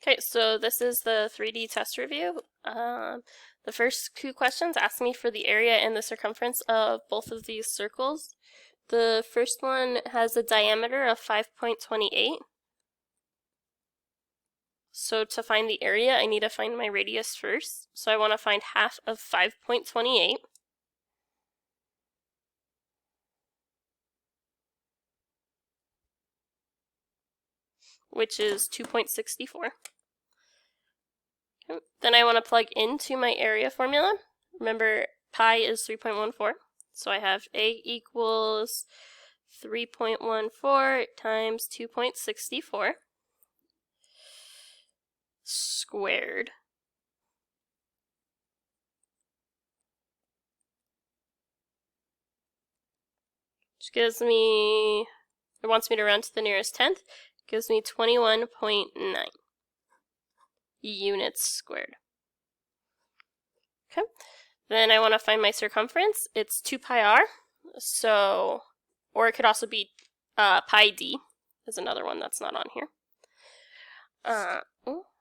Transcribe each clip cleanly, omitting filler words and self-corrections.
Okay, so this is the 3D test review. The first two questions ask me for the area and the circumference of both of these circles. The first one has a diameter of 5.28. So to find the area, I need to find my radius first. So I want to find half of 5.28. Which is 2.64. Okay. Then I want to plug into my area formula. Remember, pi is 3.14. So I have A equals 3.14 times 2.64 squared. Which gives me, it wants me to round to the nearest tenth, gives me 21.9 units squared. Okay, then I want to find my circumference. It's 2 pi r, so, or it could also be pi d, is another one that's not on here. Oh,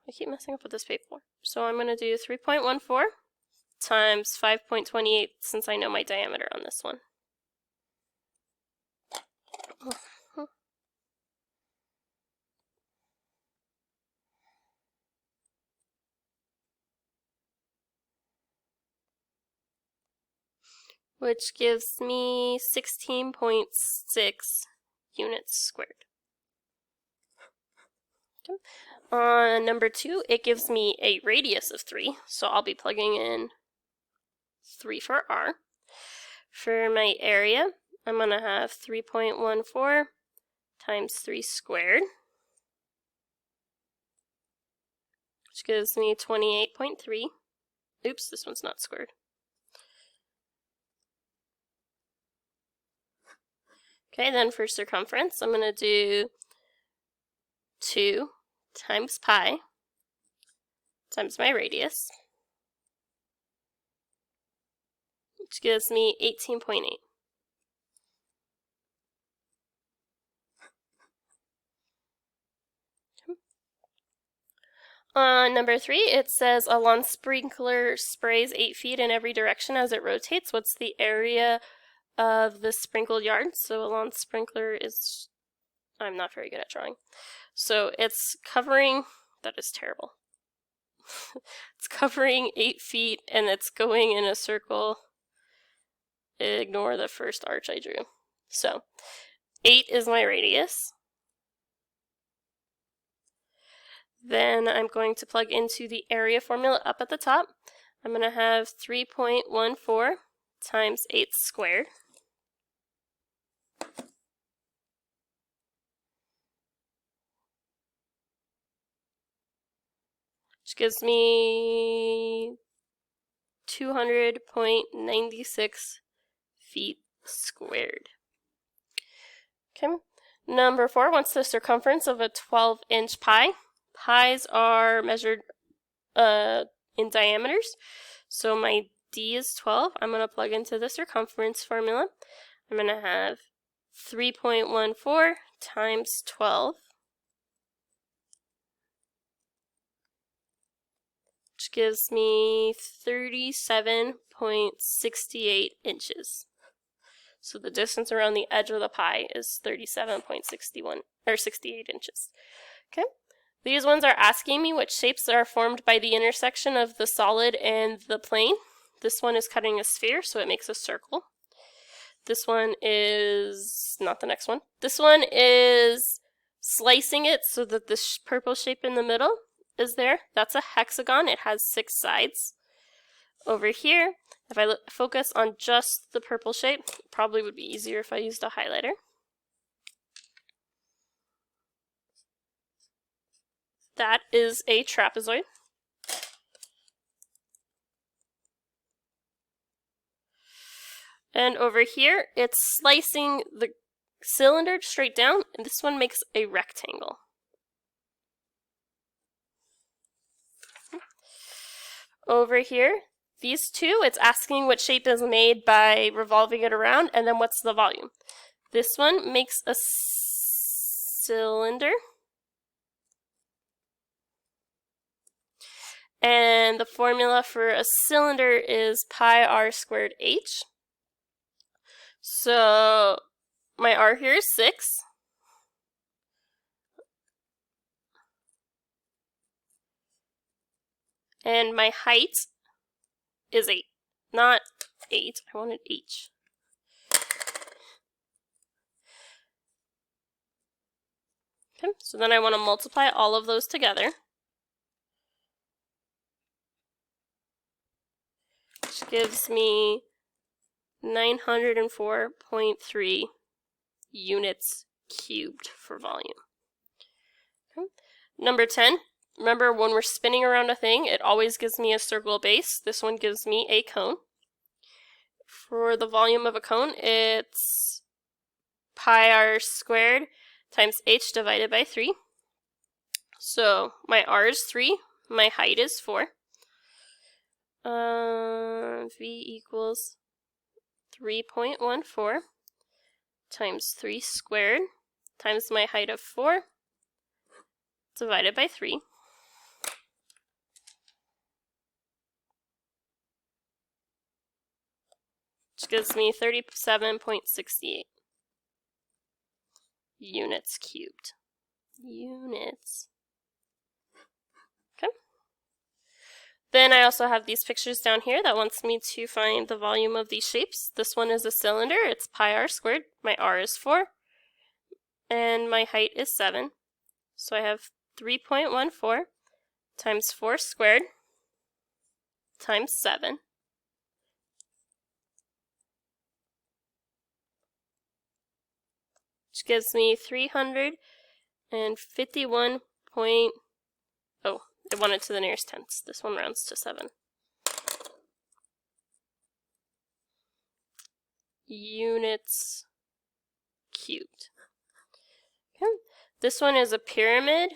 I keep messing up with this paper. So I'm going to do 3.14 times 5.28 since I know my diameter on this one. Which gives me 16.6 units squared. Okay. On number 2, it gives me a radius of 3, so I'll be plugging in 3 for r. For my area, I'm going to have 3.14 times 3 squared, which gives me 28.3. Oops, this one's not squared. Okay, then for circumference, I'm going to do 2 times pi times my radius, which gives me 18.8. On number 3, it says a lawn sprinkler sprays 8 feet in every direction as it rotates. What's the area of the sprinkled yard? So a lawn sprinkler is, I'm not very good at drawing. So it's covering, that is terrible. It's covering 8 feet and it's going in a circle. Ignore the first arch I drew. So 8 is my radius. Then I'm going to plug into the area formula up at the top. I'm going to have 3.14 times 8 squared. Which gives me 200.96 feet squared. Okay. Number 4, what's the circumference of a 12-inch pie? Pies are measured in diameters. So my d is 12. I'm going to plug into the circumference formula. I'm going to have 3.14 times 12, which gives me 37.68 inches. So the distance around the edge of the pie is 37.61 or 68 inches. Okay. These ones are asking me which shapes are formed by the intersection of the solid and the plane. This one is cutting a sphere, so it makes a circle. This one is not the next one. This one is slicing it so that the purple shape in the middle is there. That's a hexagon. It has 6 sides. Over here, if I focus on just the purple shape, it probably would be easier if I used a highlighter. That is a trapezoid. And over here, it's slicing the cylinder straight down, and this one makes a rectangle. Over here, these two, it's asking what shape is made by revolving it around, and then what's the volume. This one makes a cylinder. And the formula for a cylinder is pi r squared h. So my r here is 6. And my height is 8. Not 8, I wanted h. Okay, so then I want to multiply all of those together, which gives me 904.3 units cubed for volume. Okay. Number 10, remember when we're spinning around a thing, it always gives me a circle base. This one gives me a cone. For the volume of a cone, it's pi r squared times h divided by 3. So my r is 3, my height is 4. V equals 3.14 times 3 squared times my height of 4 divided by 3. Which gives me 37.68 units cubed. Units. Okay. Then I also have these pictures down here that wants me to find the volume of these shapes. This one is a cylinder. It's pi r squared. My r is 4. And my height is 7. So I have 3.14 times 4 squared times 7. Which gives me 351 point, oh, it wanted to the nearest tenths. This one rounds to 7. Units cubed. Okay. This one is a pyramid.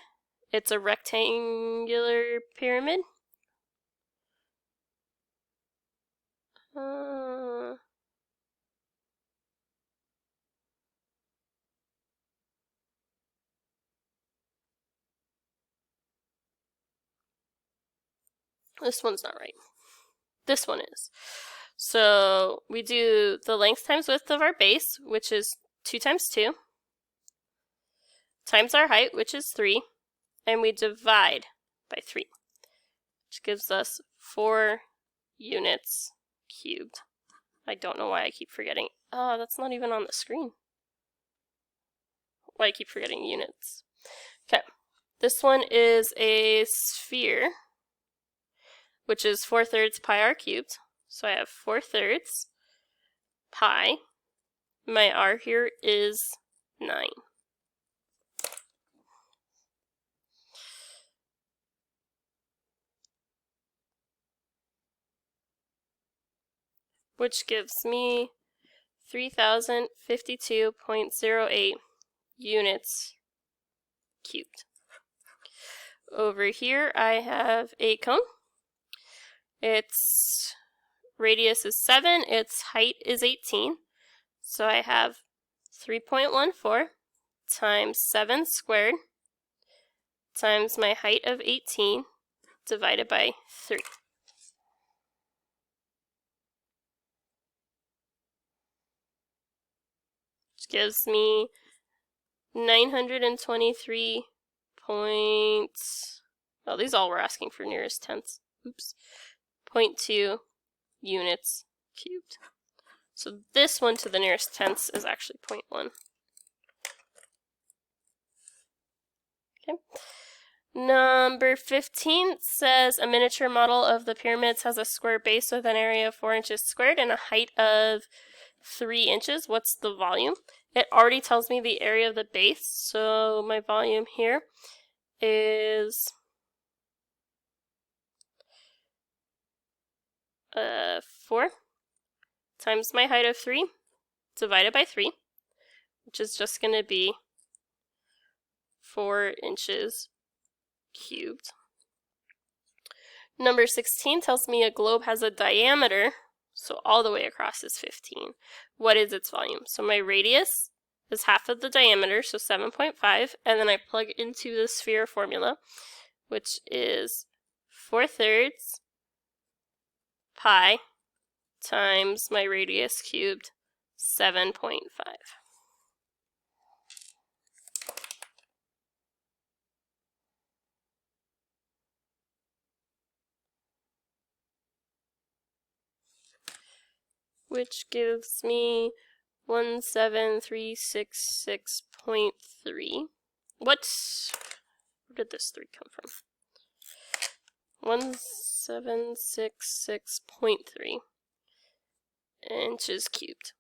It's a rectangular pyramid. This one's not right. This one is. So we do the length times width of our base, which is 2 times 2, times our height, which is 3, and we divide by 3, which gives us 4 units cubed. I don't know why I keep forgetting. Oh, that's not even on the screen. Why I keep forgetting units. Okay, this one is a sphere, which is 4/3 pi r cubed. So I have 4/3 pi. My r here is 9. Which gives me 3052.08 units cubed. Over here I have a cone. Its radius is 7, its height is 18. So I have 3.14 times 7 squared times my height of 18 divided by 3. Which gives me 923 points. Oh, these all were asking for nearest tenths. Oops. 0.2 units cubed. So this one to the nearest tenths is actually 0.1. Okay. Number 15 says a miniature model of the pyramids has a square base with an area of 4 inches squared and a height of 3 inches. What's the volume? It already tells me the area of the base, so my volume here is 4 times my height of 3 divided by 3, which is just going to be 4 inches cubed. Number 16 tells me a globe has a diameter, so all the way across is 15. What is its volume? So my radius is half of the diameter, so 7.5, and then I plug into the sphere formula, which is 4/3 pi times my radius cubed, 7.5. Which gives me 17366.3. Where did this 3 come from? 1766.3 inches cubed.